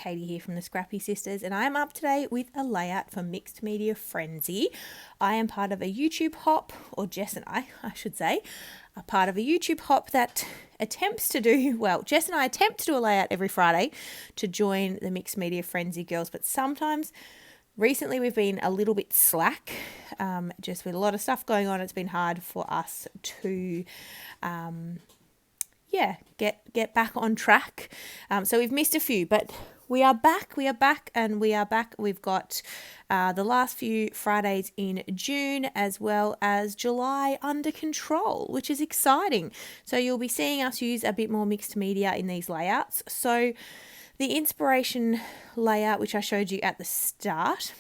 Katie here from the Scrappy Sisters, and I am up today with a layout for Mixed Media Frenzy. I am part of a YouTube hop, or Jess and I should say, are part of a YouTube hop that attempts to do, well, Jess and I attempt to do a layout every Friday to join the Mixed Media Frenzy girls, but sometimes recently we've been a little bit slack, just with a lot of stuff going on. It's been hard for us to get back on track. So we've missed a few, but we are back. We've got the last few Fridays in June as well as July under control, which is exciting. So you'll be seeing us use a bit more mixed media in these layouts. So the inspiration layout, which I showed you at the start,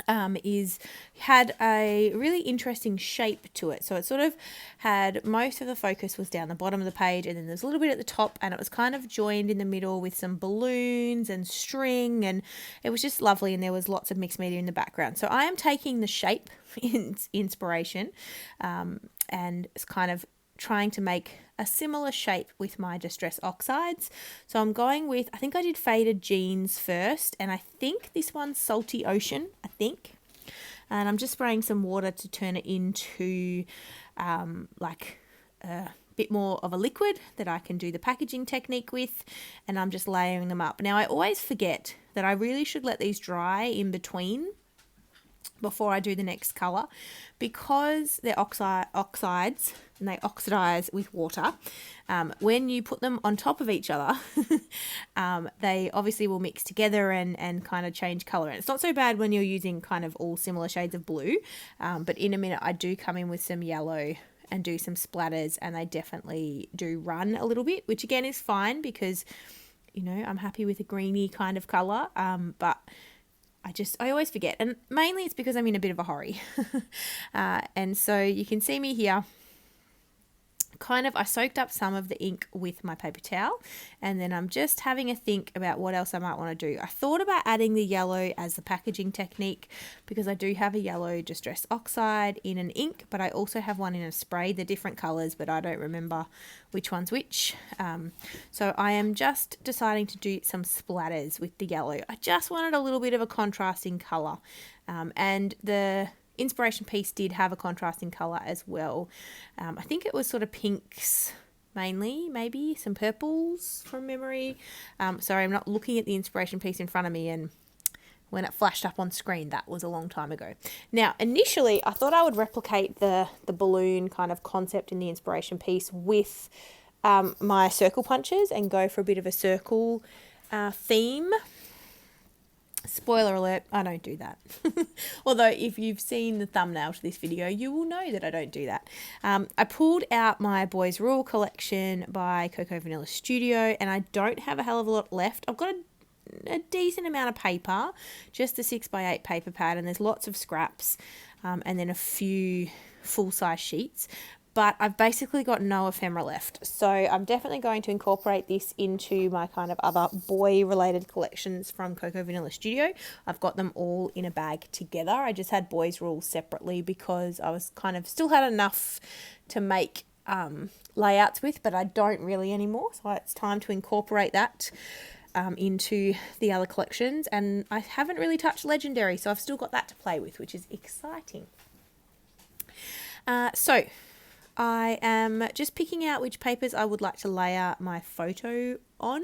had a really interesting shape to it. So it sort of had, most of the focus was down the bottom of the page, and then there's a little bit at the top, and it was kind of joined in the middle with some balloons and string, and it was just lovely, and there was lots of mixed media in the background. So I am taking the shape inspiration and it's kind of trying to make a similar shape with my Distress Oxides. So I'm going with, I think I did Faded Jeans first, and I think this one's Salty Ocean, and I'm just spraying some water to turn it into like a bit more of a liquid that I can do the packaging technique with, and I'm just layering them up. Now I always forget that I really should let these dry in between before I do the next colour, because they're oxides and they oxidize with water. When you put them on top of each other, they obviously will mix together and kind of change colour. And it's not so bad when you're using kind of all similar shades of blue, but in a minute I do come in with some yellow and do some splatters, and they definitely do run a little bit, which again is fine because, you know, I'm happy with a greeny kind of colour, but I always forget, and mainly it's because I'm in a bit of a hurry. And so you can see me here. I soaked up some of the ink with my paper towel, and then I'm just having a think about what else I might want to do. I thought about adding the yellow as the packaging technique because I do have a yellow Distress Oxide in an ink, but I also have one in a spray. They're different colours, but I don't remember which one's which. So I am just deciding to do some splatters with the yellow. I just wanted a little bit of a contrasting colour, and the inspiration piece did have a contrasting colour as well. I think it was sort of pinks mainly, maybe some purples from memory. Sorry, I'm not looking at the inspiration piece in front of me, and when it flashed up on screen, that was a long time ago. Now, initially, I thought I would replicate the balloon kind of concept in the inspiration piece with my circle punches and go for a bit of a circle theme. Spoiler alert, I don't do that. Although if you've seen the thumbnail to this video, you will know that I don't do that. I pulled out my Boys Rule collection by Cocoa Vanilla Studio, and I don't have a hell of a lot left. I've got a decent amount of paper, just the 6x8 paper pad, and there's lots of scraps, and then a few full-size sheets. But I've basically got no ephemera left. So I'm definitely going to incorporate this into my kind of other boy-related collections from Cocoa Vanilla Studio. I've got them all in a bag together. I just had Boys Rules separately because I was kind of still had enough to make layouts with, but I don't really anymore. So it's time to incorporate that into the other collections. And I haven't really touched Legendary, so I've still got that to play with, which is exciting. So I am just picking out which papers I would like to layer my photo on,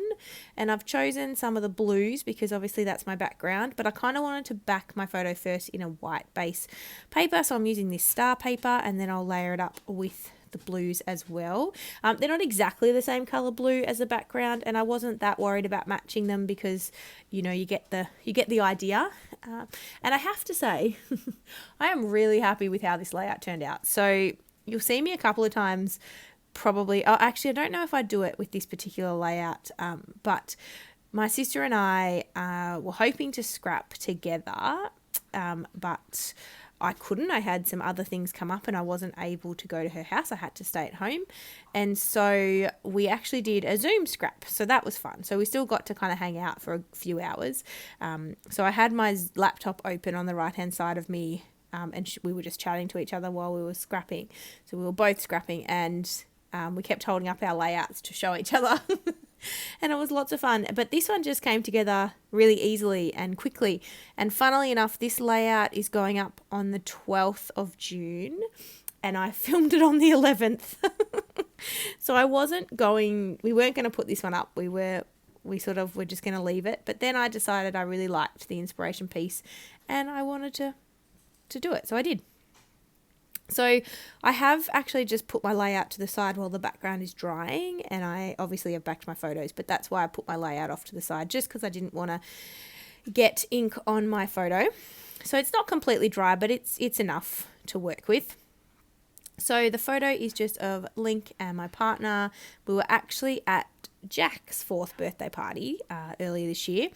and I've chosen some of the blues because obviously that's my background, but I kind of wanted to back my photo first in a white base paper, so I'm using this star paper, and then I'll layer it up with the blues as well. They're not exactly the same color blue as the background, and I wasn't that worried about matching them because, you know, you get the idea. And I have to say I am really happy with how this layout turned out. So you'll see me a couple of times probably. Oh, actually, I don't know if I do it with this particular layout, but my sister and I were hoping to scrap together, but I couldn't. I had some other things come up and I wasn't able to go to her house. I had to stay at home. And so we actually did a Zoom scrap. So that was fun. So we still got to kind of hang out for a few hours. So I had my laptop open on the right-hand side of me, and we were just chatting to each other while we were scrapping. So we were both scrapping, and we kept holding up our layouts to show each other And it was lots of fun. But this one just came together really easily and quickly. And funnily enough, this layout is going up on the 12th of June and I filmed it on the 11th. So we weren't going to put this one up. We sort of were just going to leave it. But then I decided I really liked the inspiration piece and I wanted to do it. So I did. So I have actually just put my layout to the side while the background is drying, and I obviously have backed my photos, but that's why I put my layout off to the side, just because I didn't want to get ink on my photo. So it's not completely dry, but it's enough to work with. So the photo is just of Link and my partner. We were actually at Jack's 4th birthday party earlier this year,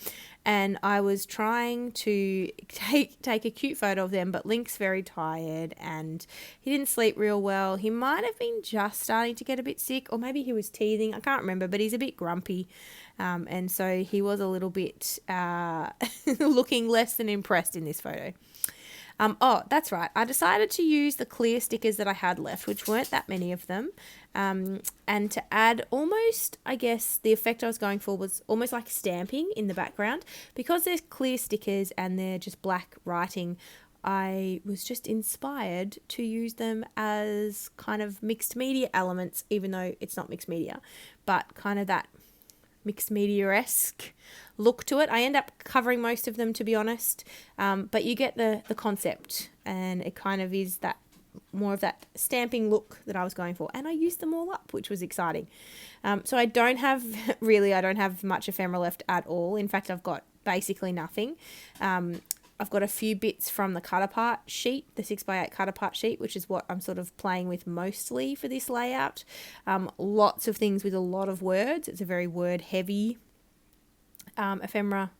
and I was trying to take a cute photo of them, but Link's very tired and he didn't sleep real well. He might have been just starting to get a bit sick, or maybe he was teething. I can't remember, but he's a bit grumpy, and so he was a little bit looking less than impressed in this photo. Oh, that's right. I decided to use the clear stickers that I had left, which weren't that many of them, and to add almost, I guess, the effect I was going for was almost like stamping in the background. Because there's clear stickers and they're just black writing, I was just inspired to use them as kind of mixed media elements, even though it's not mixed media, but kind of that mixed media-esque look to it. I end up covering most of them, to be honest, but you get the concept, and it kind of is that more of that stamping look that I was going for, and I used them all up, which was exciting. So I don't have much ephemera left at all. In fact, I've got basically nothing. I've got a few bits from the cut apart sheet, the 6x8 cut apart sheet, which is what I'm sort of playing with mostly for this layout. Lots of things with a lot of words. It's a very word heavy ephemera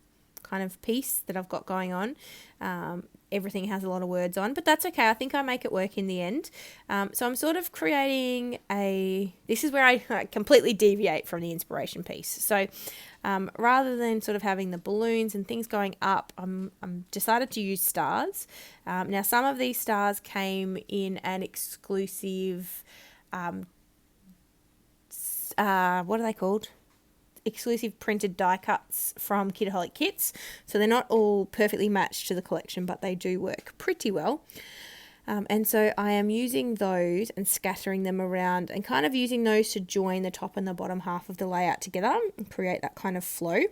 kind of piece that I've got going on. Everything has a lot of words on, but that's okay. I think I make it work in the end. So I'm sort of creating this is where I completely deviate from the inspiration piece. So rather than sort of having the balloons and things going up, I'm decided to use stars. Now, some of these stars came in an exclusive, what are they called? Exclusive printed die cuts from Kidaholic Kits. So they're not all perfectly matched to the collection, but they do work pretty well. And so I am using those and scattering them around and kind of using those to join the top and the bottom half of the layout together and create that kind of flow.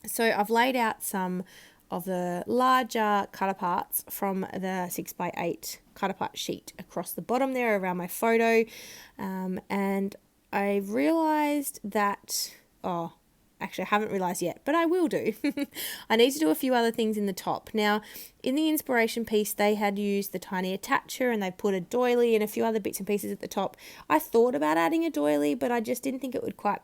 So I've laid out some of the larger cut aparts from the 6x8 cut apart sheet across the bottom there around my photo. And I realised that, actually I haven't realised yet, but I will do. I need to do a few other things in the top. Now, in the inspiration piece, they had used the tiny attacher and they put a doily and a few other bits and pieces at the top. I thought about adding a doily, but I just didn't think it would quite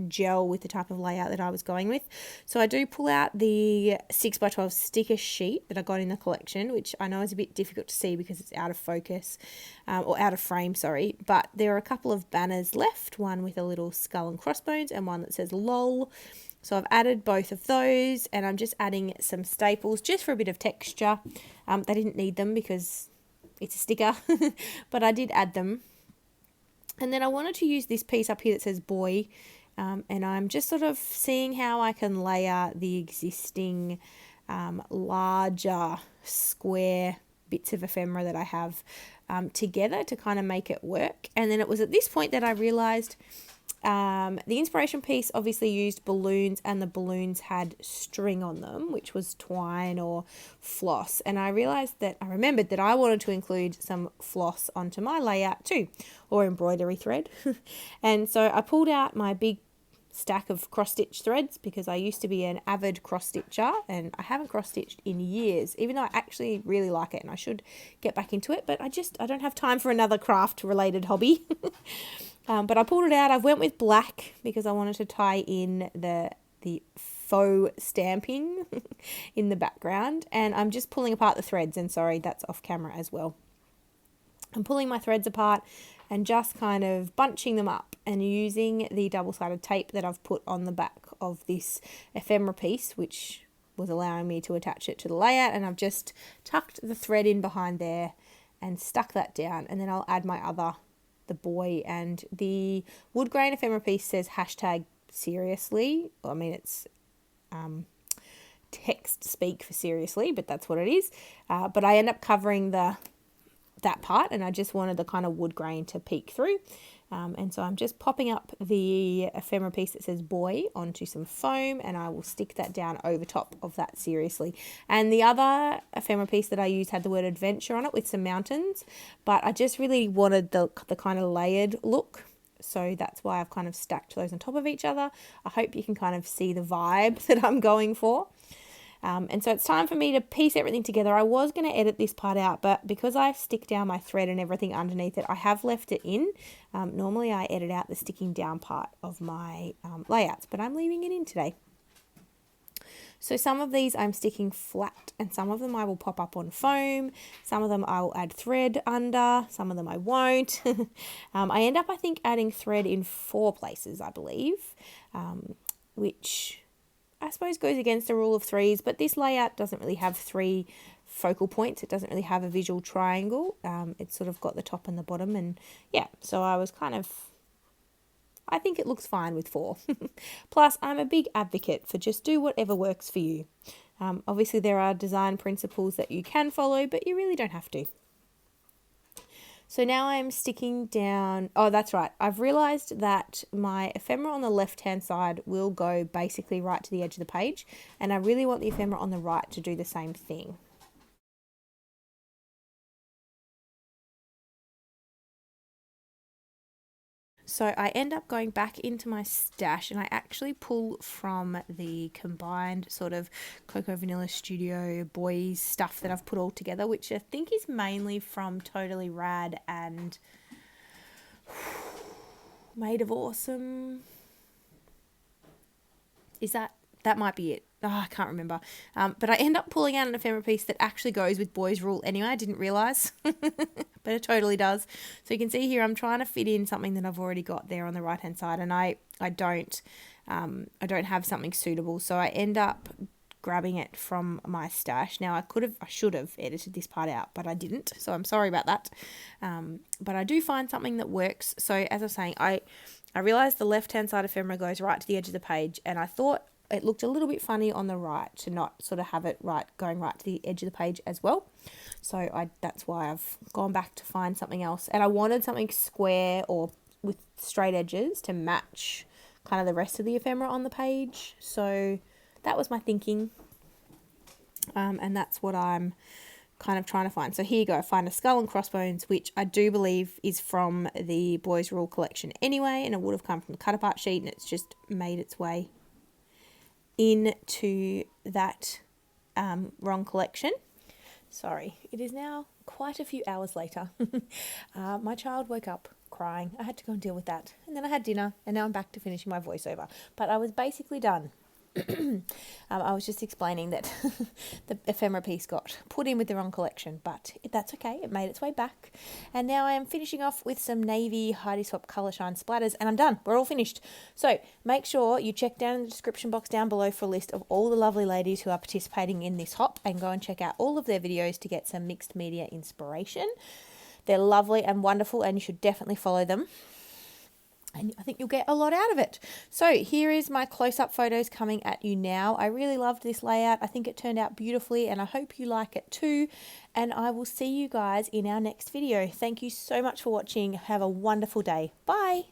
gel with the type of layout that I was going with. So I do pull out the 6x12 sticker sheet that I got in the collection, which I know is a bit difficult to see because it's out of focus, or out of frame, sorry. But there are a couple of banners left, one with a little skull and crossbones and one that says LOL. So I've added both of those, and I'm just adding some staples just for a bit of texture. They didn't need them because it's a sticker, but I did add them. And then I wanted to use this piece up here that says boy, and I'm just sort of seeing how I can layer the existing larger square bits of ephemera that I have together to kind of make it work. And then it was at this point that I realised the inspiration piece obviously used balloons, and the balloons had string on them, which was twine or floss. And I remembered that I wanted to include some floss onto my layout too, or embroidery thread. And so I pulled out my big stack of cross-stitch threads because I used to be an avid cross-stitcher and I haven't cross-stitched in years, even though I actually really like it and I should get back into it, but I don't have time for another craft-related hobby. But I pulled it out. I went with black because I wanted to tie in the faux stamping in the background, and I'm just pulling apart the threads, and sorry, that's off camera as well. I'm pulling my threads apart and just kind of bunching them up and using the double-sided tape that I've put on the back of this ephemera piece, which was allowing me to attach it to the layout, and I've just tucked the thread in behind there and stuck that down, and then I'll add my the boy, and the wood grain ephemera piece says hashtag seriously. I mean, it's text speak for seriously, but that's what it is. But I end up covering that part, and I just wanted the kind of wood grain to peek through. And so I'm just popping up the ephemera piece that says boy onto some foam, and I will stick that down over top of that seriously. And the other ephemera piece that I used had the word adventure on it with some mountains, but I just really wanted the kind of layered look. So that's why I've kind of stacked those on top of each other. I hope you can kind of see the vibe that I'm going for. And so it's time for me to piece everything together. I was going to edit this part out, but because I stick down my thread and everything underneath it, I have left it in. Normally I edit out the sticking down part of my layouts, but I'm leaving it in today. So some of these I'm sticking flat, and some of them I will pop up on foam. Some of them I will add thread under, some of them I won't. I end up, I think, adding thread in 4 places, I believe, which I suppose goes against the rule of 3s, but this layout doesn't really have 3 focal points. It doesn't really have a visual triangle. It's sort of got the top and the bottom, and yeah, so I think it looks fine with 4. Plus, I'm a big advocate for just do whatever works for you. Obviously, there are design principles that you can follow, but you really don't have to. So now I'm sticking down, oh, that's right. I've realized that my ephemera on the left-hand side will go basically right to the edge of the page, and I really want the ephemera on the right to do the same thing. So I end up going back into my stash, and I actually pull from the combined sort of Cocoa Vanilla Studio Boys stuff that I've put all together, which I think is mainly from Totally Rad and Made of Awesome. That might be it. Oh, I can't remember. But I end up pulling out an ephemera piece that actually goes with Boys Rule anyway. I didn't realise, but it totally does. So you can see here I'm trying to fit in something that I've already got there on the right hand side, and I don't have something suitable. So I end up grabbing it from my stash. Now I should have edited this part out, but I didn't. So I'm sorry about that. But I do find something that works. So as I was saying, I realised the left hand side ephemera goes right to the edge of the page, and I thought it looked a little bit funny on the right to not sort of have it going right to the edge of the page as well. So that's why I've gone back to find something else. And I wanted something square or with straight edges to match kind of the rest of the ephemera on the page. So that was my thinking. And that's what I'm kind of trying to find. So here you go. Find a skull and crossbones, which I do believe is from the Boys Rule collection anyway. And it would have come from the cut apart sheet, and it's just made its way into that wrong collection. Sorry, it is now quite a few hours later. My child woke up crying. I had to go and deal with that. And then I had dinner, and now I'm back to finishing my voiceover. But I was basically done. I was just explaining that the ephemera piece got put in with the wrong collection, but that's okay. It made its way back. And now I am finishing off with some navy Heidi Swap Colour Shine splatters, and I'm done. We're all finished. So make sure you check down in the description box down below for a list of all the lovely ladies who are participating in this hop, and go and check out all of their videos to get some mixed media inspiration. They're lovely and wonderful, and you should definitely follow them. And I think you'll get a lot out of it. So here is my close-up photos coming at you now. I really loved this layout. I think it turned out beautifully, and I hope you like it too. And I will see you guys in our next video. Thank you so much for watching. Have a wonderful day. Bye.